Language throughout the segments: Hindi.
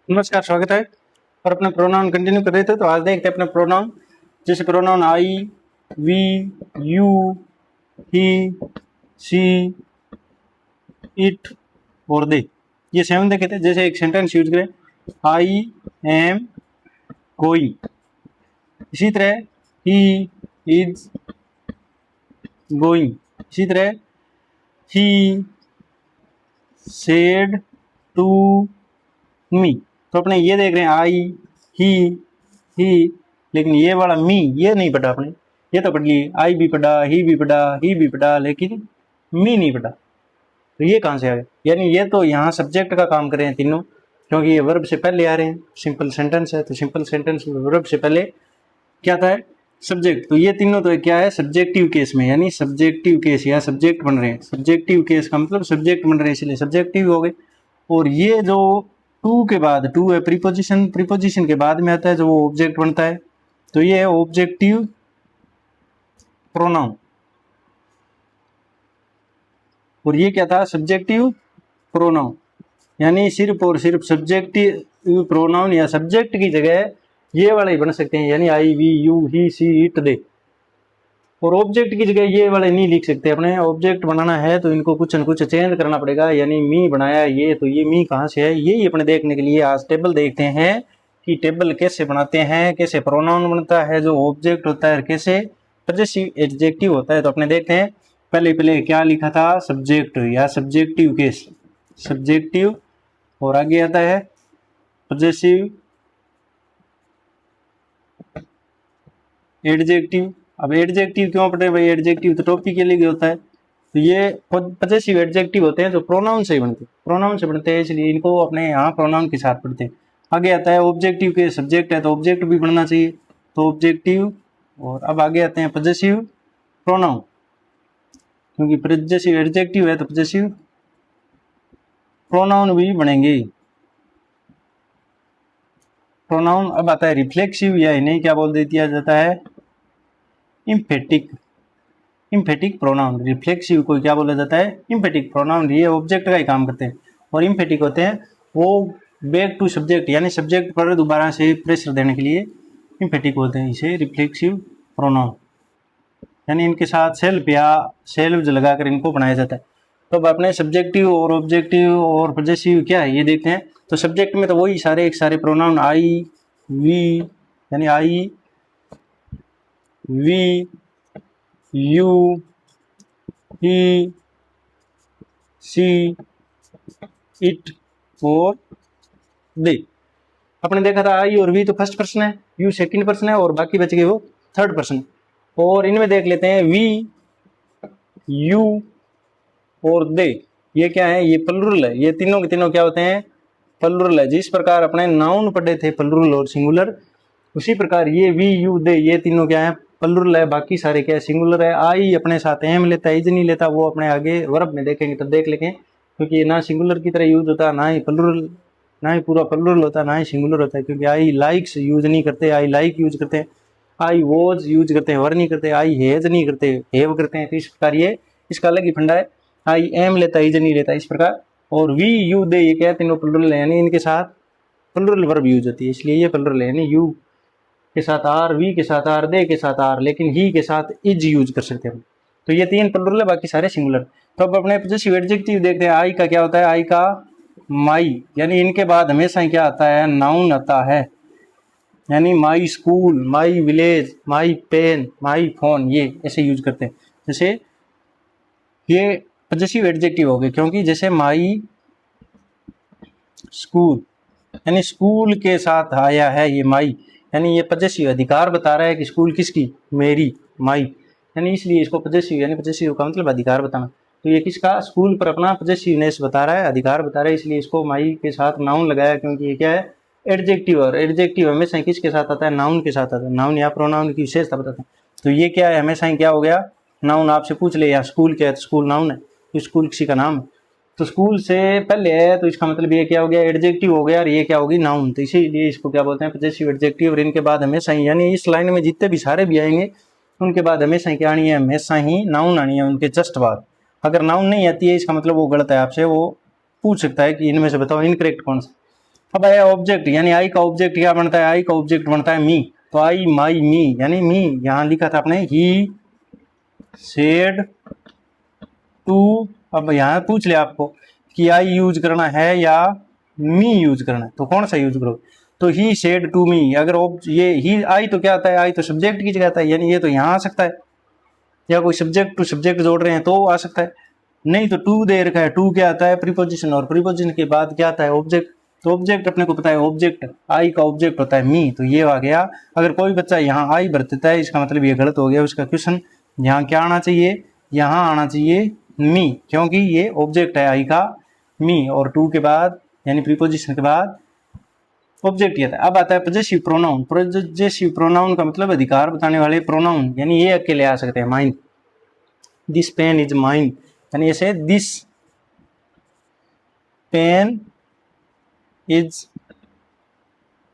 नमस्कार, स्वागत है। और अपने प्रोनाउन कंटिन्यू कर रहे थे, तो आज देखते हैं अपने प्रोनाउन। जैसे pronoun I, we, you, he, she, it और दे, ये 7 देखे थे। जैसे एक सेंटेंस यूज करें, आई एम गोइंग, इसी तरह ही इज गोइंग, इसी तरह ही सेड टू मी। तो अपने ये देख रहे हैं आई, ही, लेकिन ये वाला मी ये नहीं पढ़ा अपने, ये तो पढ़ लिए आई भी पढ़ा, ही भी पढ़ा, ही भी पढ़ा, लेकिन मी नहीं पढ़ा। तो ये कहाँ से आ गया? यानी ये तो यहाँ सब्जेक्ट का काम कर रहे हैं तीनों, क्योंकि ये वर्ब से पहले आ रहे हैं। सिंपल सेंटेंस है तो सिंपल सेंटेंस में वर्ब से पहले क्या था? सब्जेक्ट। तो ये तीनों तो क्या है? सब्जेक्टिव केस में, यानी सब्जेक्टिव केस या सब्जेक्ट बन रहे हैं। सब्जेक्टिव केस का मतलब सब्जेक्ट बन रहे हैं, इसलिए सब्जेक्टिव हो गए। और ये जो टू के बाद, टू है प्रीपोजिशन, प्रीपोजिशन के बाद में आता है जो वो ऑब्जेक्ट बनता है, तो ये है ऑब्जेक्टिव प्रोनाउन। और ये क्या था? Subjective pronoun. यानी सिर्फ और सिर्फ सब्जेक्टिव प्रोनाउन या सब्जेक्ट की जगह ये वाले ही बन सकते हैं, यानी I, we, you, he, she, it, they. और ऑब्जेक्ट की जगह ये वाले नहीं लिख सकते। अपने ऑब्जेक्ट बनाना है तो इनको कुछ न कुछ चेंज करना पड़ेगा। यानी मी बनाया ये, तो ये मी कहाँ से है, यही अपने देखने के लिए आज टेबल देखते हैं कि टेबल कैसे बनाते हैं, कैसे प्रोनाउन बनता है जो ऑब्जेक्ट होता है, कैसे पजेसिव एडजेक्टिव होता है। तो अपने देखते हैं पहले क्या लिखा था? सब्जेक्ट या सब्जेक्टिव केस, सब्जेक्टिव, और आगे आता है पजेसिव एडजेक्टिव। अब एडजेक्टिव क्यों पढ़े भाई? एडजेक्टिव तो टॉपिक के लिए होता है। तो ये पजेसिव एडजेक्टिव होते हैं जो प्रोनाउन से बनते हैं, प्रोनाउन से बनते हैं, इसलिए इनको अपने यहाँ प्रोनाउन के साथ पढ़ते हैं। आगे आता है ऑब्जेक्टिव के, सब्जेक्ट है तो ऑब्जेक्ट भी बनना चाहिए, तो ऑब्जेक्टिव। और अब आगे आते हैं पजेसिव प्रोनाउन, क्योंकि पजेसिव एडजेक्टिव है तो पजेसिव प्रोनाउन भी बनेंगे। प्रोनाउन अब आता है रिफ्लेक्सिव, या इन्हें क्या बोल दिया जाता है? इम्फेटिक। Emphatic pronoun. रिफ्लेक्सिव को क्या बोला जाता है? Emphatic pronoun. ये ऑब्जेक्ट का ही काम करते हैं। और इम्फेटिक होते हैं वो बैक टू सब्जेक्ट, यानी सब्जेक्ट पर दोबारा से प्रेशर देने के लिए इम्फेटिक होते हैं। इसे रिफ्लेक्सिव प्रोनाउन, यानी इनके साथ सेल्फ या सेल्व्स लगाकर इनको बनाया जाता है। तो अब अपने सब्जेक्टिव और ऑब्जेक्टिव और पजेसिव क्या है ये देखते हैं। तो सब्जेक्ट में तो वही सारे एक सारे प्रोनाउन आई, वी, यानी I, we, you, he, she, it और दे। अपने देखा था आई और वी तो फर्स्ट पर्सन है, यू सेकंड पर्सन है, और बाकी बच गए वो थर्ड पर्सन। और इनमें देख लेते हैं वी, यू और दे, ये क्या है? ये प्लुरल है। ये तीनों के तीनों क्या होते हैं? प्लुरल है। जिस प्रकार अपने नाउन पढ़े थे प्लुरल और सिंगुलर, उसी प्रकार ये वी, यू, दे, ये तीनों क्या है? प्लुरल है। बाकी सारे क्या है? सिंगुलर है। आई अपने साथ एम लेता है, इज नहीं लेता, वो अपने आगे वर्ब में देखेंगे तो देख लेंगे, क्योंकि ना सिंगुलर की तरह यूज होता है, ना ही प्लुरल, ना ही पूरा प्लुरल होता है, ना ही सिंगुलर होता है। क्योंकि आई लाइक्स यूज नहीं करते, आई लाइक यूज करते हैं, आई वॉज यूज करते हैं, वर नहीं करते, आई हैज नहीं करते, हैव करते हैं। तो इस प्रकार ये इसका अलग ही फंडा है। आई एम लेता है, इज नहीं लेता, इस प्रकार। और वी, यू, दे, ये क्या है? तीनों प्लुरल है, यानी इनके साथ प्लुरल वर्ब यूज होती है, इसलिए ये प्लुरल है। यानी यू के साथ आर, वी के साथ आर, दे के साथ आर, लेकिन ही के साथ इज यूज कर सकते हैं। तो ये तीन प्लुरल है, बाकी सारे सिंगुलर। तो अब अपने पजेसिव एडजेक्टिव देखते हैं। आई का क्या होता है? आई का माई, यानी इनके बाद हमेशा क्या आता है? नाउन आता है। यानी my school, my village, my pen, my phone, ये ऐसे यूज करते हैं। जैसे ये पजेसिव एडजेक्टिव हो गए, क्योंकि जैसे माई स्कूल, यानी स्कूल के साथ आया है ये माई, यानी ये पजेसिव अधिकार बता रहा है कि स्कूल किसकी? मेरी, माई, यानी इसलिए इसको पजेसिव, यानी पजेसिव का मतलब अधिकार बताना। तो ये किसका? स्कूल पर अपना पजेसिवनेस बता रहा है, अधिकार बता रहा है, इसलिए इसको माई के साथ नाउन लगाया, क्योंकि ये क्या है? एडजेक्टिव। और एडजेक्टिव हमेशा किसके साथ आता है? नाउन के साथ आता है। नाउन या प्रोनाउन की विशेषता बताते हैं। तो ये क्या है? हमेशा क्या हो गया? नाउन। आपसे पूछ ले या स्कूल क्या है, तो स्कूल नाउन है, तो स्कूल किसी का नाम है। तो स्कूल से पहले है तो इसका मतलब ये क्या हो गया? एडजेक्टिव हो गया, और ये क्या होगी? नाउन। तो इसीलिए इसको क्या बोलते हैं? Possessive adjective. और इनके बाद हमेशा ही, यानी इस लाइन में जितने भी सारे भी आएंगे उनके बाद हमेशा क्या आनी है? हमेशा ही नाउन आनी है उनके जस्ट बाद। अगर नाउन नहीं आती है इसका मतलब वो गलत है, आपसे वो पूछ सकता है कि इनमें से बताओ इनकरेक्ट कौन सा। अब आया ऑब्जेक्ट, यानी आई का ऑब्जेक्ट क्या बनता है, आई का ऑब्जेक्ट बनता है मी। तो आई माई मी, यानी मी यहां लिखा था आपने ही सेड टू। अब यहां पूछ लिया आपको कि आई यूज करना है या मी यूज करना है, तो कौन सा यूज करोगे। तो ही सेड टू मी, अगर ये ही आई तो क्या आता है, आई तो सब्जेक्ट की जगह आता है, यानी ये तो यहाँ आ सकता है, या कोई सब्जेक्ट टू सब्जेक्ट जोड़ रहे हैं तो आ सकता है। नहीं तो टू दे रखा है, टू क्या आता है प्रीपोजिशन, और प्रीपोजिशन के बाद क्या आता है ऑब्जेक्ट। तो ऑब्जेक्ट अपने को पता है, ऑब्जेक्ट आई का ऑब्जेक्ट होता है मी, तो ये आ गया। अगर कोई बच्चा यहाँ आई भर देता है इसका मतलब ये गलत हो गया उसका क्वेश्चन। यहाँ क्या आना चाहिए, यहाँ आना चाहिए मी, क्योंकि ये ऑब्जेक्ट है आई का मी, और टू के बाद यानी प्रीपोजिशन के बाद ऑब्जेक्ट आता है। अब आता है पजेसिव प्रोनाउन। पजेसिव प्रोनाउन का मतलब अधिकार बताने वाले प्रोनाउन, यानी ये अकेले आ सकते हैं। Mine, this pen is mine, यानी ऐसे दिस पेन इज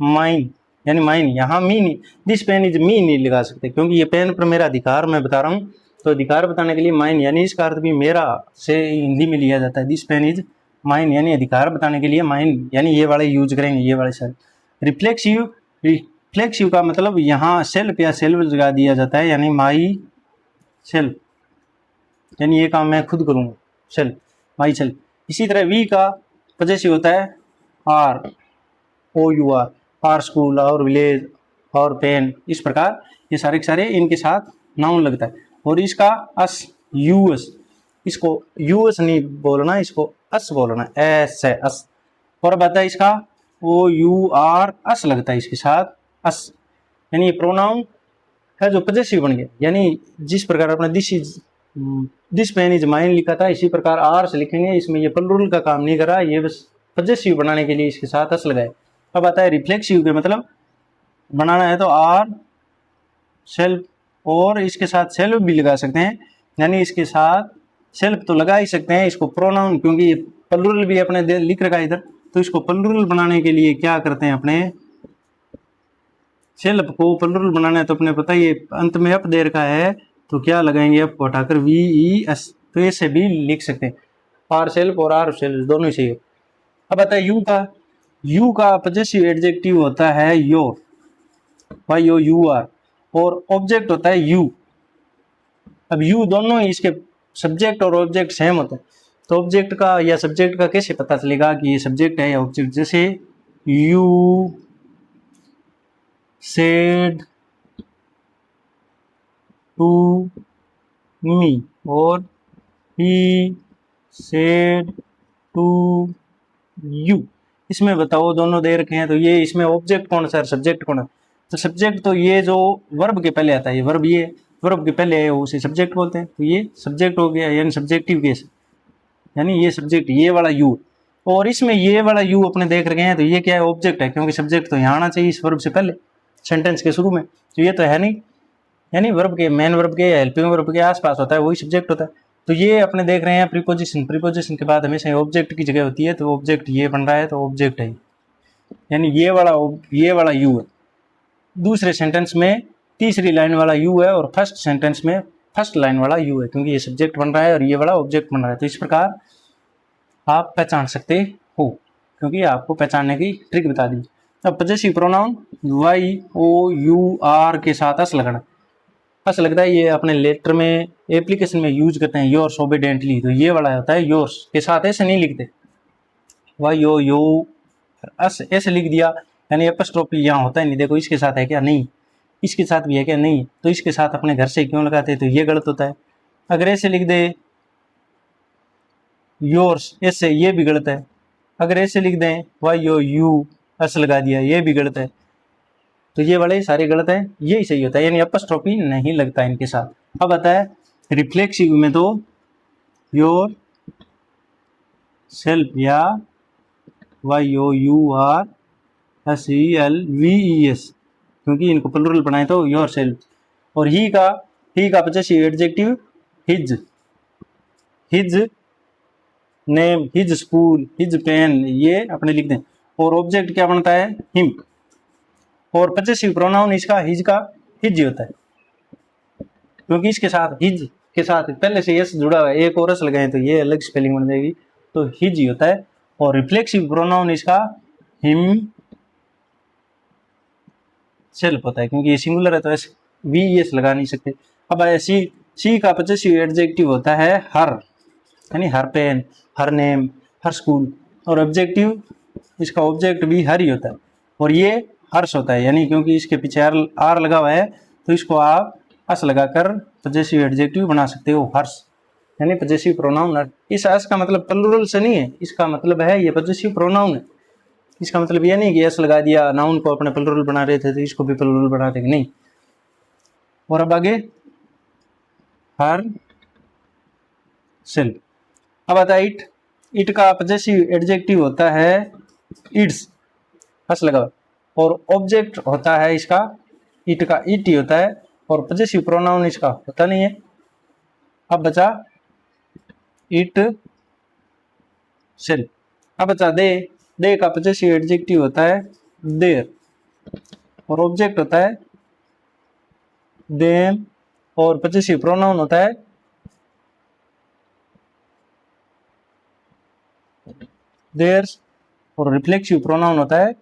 माइन, यानी माइन, यहाँ मी नहीं, दिस पेन इज मी नहीं लगा सकते क्योंकि ये पेन पर मेरा अधिकार मैं बता रहा हूँ। तो अधिकार बताने के लिए माइन, यानी इसका अर्थ भी मेरा से हिंदी में लिया जाता है। दिस पेन इज माइन, यानी अधिकार बताने के लिए माइन, यानी ये वाले यूज करेंगे, ये वाले सर। रिफ्लेक्सिव, रिफ्लेक्सिव का मतलब यहाँ सेल्फ या सेल्फ लगा दिया जाता है, यानी माई सेल्फ, यानी ये काम मैं खुद करूँगा, सेल्फ, माई सेल्फ। इसी तरह वी का पजेसिव होता है our, O U R, our school, our village, our pen, इस प्रकार ये सारे के सारे इनके साथ नाउन लगता है। और इसका अस, यूएस, इसको यूएस नहीं बोलना, इसको अस बोलना, एस है अस। और बताया है इसका ओ यू आर अस लगता है इसके साथ अस, यानी ये प्रोनाउन है जो पजेसिव बन गया। यानी जिस प्रकार अपने दिस पेन इज माइन लिखा था, इसी प्रकार आर से लिखेंगे, इसमें ये प्लूरल का काम नहीं कर रहा, ये बस पजेसिव बनाने के लिए इसके साथ अस लगाए। अब आता है रिफ्लेक्सिव के मतलब बनाना है तो आर सेल्फ, और इसके साथ सेल्फ भी लगा सकते हैं, यानी इसके साथ सेल्फ तो लगा ही सकते हैं। इसको प्रोनाउन, क्योंकि ये प्लूरल भी अपने लिख रखा है इधर, तो इसको प्लूरल बनाने के लिए क्या करते हैं, अपने सेल्फ को प्लूरल बनाना है तो अपने पता ये अंत में अप दे रखा है, तो क्या लगाएंगे, अप को हटाकर वी ई एस, तो ऐसे भी लिख सकते हैं, आर सेल्फ और आर सेल्फ दोनों ही चाहिए। अब आता है यू का पजेसिव एडजेक्टिव होता है your, Y O U R, और ऑब्जेक्ट होता है यू। अब यू दोनों ही इसके सब्जेक्ट और ऑब्जेक्ट सेम होते हैं, तो ऑब्जेक्ट का या सब्जेक्ट का कैसे पता चलेगा कि ये सब्जेक्ट है या ऑब्जेक्ट। जैसे यू सेड टू मी, और ही सेड टू यू, इसमें बताओ दोनों दे रखे हैं, तो ये इसमें ऑब्जेक्ट कौन सा है, सब्जेक्ट कौन है। तो सब्जेक्ट तो ये जो वर्ब के पहले आता है, ये वर्ब, ये वर्ब के पहले है उसे सब्जेक्ट बोलते हैं, तो ये सब्जेक्ट हो गया, यानी सब्जेक्टिव केस, यानी ये सब्जेक्ट ये वाला यू। और इसमें ये वाला यू अपने देख रखे हैं, तो ये क्या है, ऑब्जेक्ट है, क्योंकि सब्जेक्ट तो यहाँ आना चाहिए इस वर्ब से पहले सेंटेंस के शुरू में, तो ये तो है नहीं, यानी वर्ब के, मेन वर्ब के या हेल्पिंग वर्ब के आसपास होता है, वही सब्जेक्ट होता है। तो ये अपने देख रहे हैं प्रीपोजिशन, प्रीपोजिशन के बाद हमेशा ऑब्जेक्ट की जगह होती है, तो ऑब्जेक्ट ये बन रहा है, तो ऑब्जेक्ट है, यानी ये वाला यू है। दूसरे सेंटेंस में तीसरी लाइन वाला यू है, और फर्स्ट सेंटेंस में फर्स्ट लाइन वाला यू है, क्योंकि ये सब्जेक्ट बन रहा है और ये वाला ऑब्जेक्ट बन रहा है। तो इस प्रकार आप पहचान सकते हो, क्योंकि आपको पहचानने की ट्रिक बता दी। अब possessive pronoun Y O U R के साथ अस लगना, अस लगता है, ये अपने लेटर में एप्लीकेशन में यूज करते हैं, योर्स ओबीडिएंटली, तो ये वाला होता है योर्स के साथ ऐसे नहीं लिखते, वाई ओ यू अस ऐसे लिख दिया, यानी एपोस्ट्रोफी यहाँ होता है नहीं। देखो इसके साथ है क्या, नहीं, इसके साथ भी है क्या, नहीं, तो इसके साथ अपने घर से क्यों लगाते, तो ये गलत होता है। अगर ऐसे लिख दे योर्स ऐसे, ये भी गलत है। अगर ऐसे लिख दें वाई ओ यू अस लगा दिया, ये भी गलत है। तो ये वाले सारे गलत है, यही सही होता है, यानी एपोस्ट्रोफी नहीं लगता इनके साथ। अब आता है रिफ्लेक्सिव में तो योर सेल्फ या Y O U R S E L V E S, क्योंकि इनको प्लूरल बनाए तो योर सेल्फ। और ही का possessive adjective his, his name, his school, his pen, ये अपने लिख दें। और ऑब्जेक्ट क्या बनता है, हिम। और पजेसिव प्रोनाउन इसका हिज का हिज होता है, क्योंकि इसके साथ हिज के साथ पहले से यस जुड़ा हुआ है, एक और एस लगाए तो ये अलग स्पेलिंग बन जाएगी, तो हिज ही होता है। और रिफ्लेक्सिव प्रोनाउन इसका हिम सेल्फ होता है, क्योंकि ये सिंगुलर है तो ऐसे वी एस लगा नहीं सकते। अब सी का पॉसेसिव एडजेक्टिव होता है हर, यानी हर पेन, हर नेम, हर स्कूल। और ऑब्जेक्टिव, इसका ऑब्जेक्ट भी हर ही होता है। और ये हर्ष होता है, यानी क्योंकि इसके पीछे आर लगा हुआ है तो इसको आप हस लगाकर पॉसेसिव एडजेक्टिव बना सकते हो, हर्ष, यानी पॉसेसिव प्रोनाउन। इस हर्ष का मतलब प्लूरल से नहीं है, इसका मतलब है ये पॉसेसिव प्रोनाउन है। इसका मतलब ये नहीं कि एस लगा दिया, नाउन को अपने प्लूरल बना रहे थे तो इसको भी प्लूरल बना देंगे, नहीं। और अब आगे हर सेल्फ। अब आता है इट। इट का पॉसेसिव एडजेक्टिव होता है इट्स, हस लगा, और ऑब्जेक्ट होता है इसका इट का इट ही होता है, और पॉसेसिव प्रोनाउन इसका होता नहीं है। अब बचा इट सेल्फ। अब बचा दे का पॉसेसिव एडजेक्टिव होता है देयर, और ऑब्जेक्ट होता है देम, और पॉसेसिव प्रोनाउन होता है देयर्स, और रिफ्लेक्सिव प्रोनाउन होता है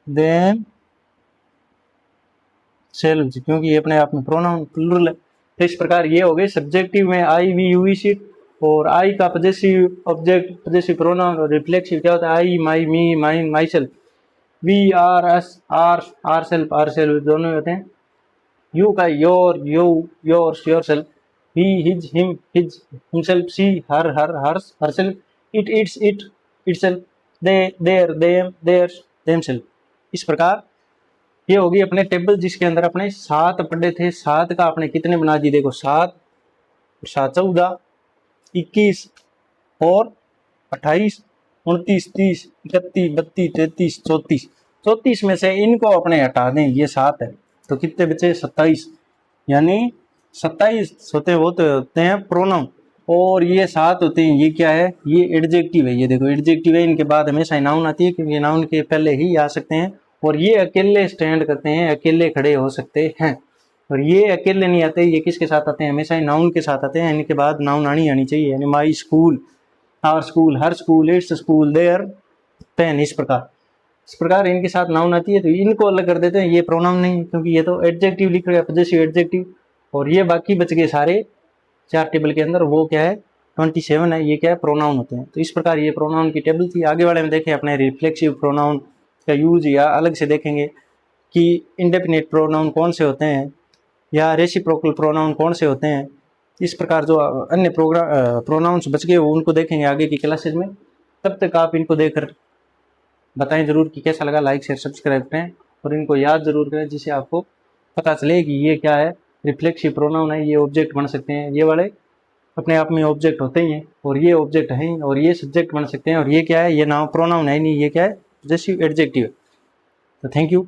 देम सेल्व्स, क्योंकि ये अपने आप में प्रोनाउन प्लूरल है। तो इस प्रकार ये हो गए सब्जेक्टिव में I, we, you, we, she. और आई का पॉसेसिव ऑब्जेक्ट, पॉसेसिव प्रोनाउन, और रिफ्लेक्सिव क्या होता है I, my, me, mine, myself. We, our, us, ourselves दोनों होते हैं। यू का your, yours, yourself. He, his, him, his, himself. She, hers, herself. It, its, itself. They, their, theirs, themselves. इस प्रकार ये होगी अपने टेबल, जिसके अंदर अपने 7 पढ़े थे। 7 का आपने कितने बना दिए, देखो 7 7 14, 21 और 28, 29, 30, 31, 32, 33, 34। 34 में से इनको अपने हटा दें, ये 7 है तो कितने बचे 27, यानी 27 होते हैं प्रोनाउन, और ये 7 होते हैं, ये क्या है, ये एडजेक्टिव है। ये देखो एडजेक्टिव है, इनके बाद हमेशा नाउन आती है, क्योंकि नाउन के पहले ही आ सकते हैं। और ये अकेले स्टैंड करते हैं, अकेले खड़े हो सकते हैं। और ये अकेले नहीं आते, ये किसके साथ आते हैं, हमेशा ही नाउन के साथ आते हैं। इनके बाद नाउन आनी चाहिए, यानी my school, our school, her school, its school, their pen. इस प्रकार इनके साथ नाउन आती है, तो इनको अलग कर देते हैं, ये प्रोनाउन नहीं, क्योंकि ये तो एडजेक्टिव लिख रहे हैं, पॉसेसिव एडजेक्टिव। और ये बाकी बच गए सारे 4 टेबल के अंदर, वो क्या है 27 है, ये क्या है प्रोनाउन होते हैं। तो इस प्रकार ये प्रोनाउन की टेबल थी। आगे वाले में देखें अपने रिफ्लेक्सिव प्रोनाउन का यूज, या अलग से देखेंगे कि इंडेफिनिट प्रोनाउन कौन से होते हैं, या रेसिप्रोकल प्रोनाउन कौन से होते हैं। इस प्रकार जो अन्य प्रोनाउंस बच गए वो उनको देखेंगे आगे की क्लासेज में। तब तक आप इनको देखकर बताएं जरूर कि कैसा लगा। लाइक शेयर सब्सक्राइब करें और इनको याद जरूर करें, जिससे आपको पता चले कि ये क्या है, रिफ्लेक्सिव प्रोनाउन है, ये ऑब्जेक्ट बन सकते हैं, ये वाले अपने आप में ऑब्जेक्ट होते ही हैं, और ये ऑब्जेक्ट हैं, और ये सब्जेक्ट बन सकते हैं, और ये क्या है, ये नाउन प्रोनाउन है नहीं, ये क्या है पॉसेसिव एडजेक्टिव है। तो थैंक यू।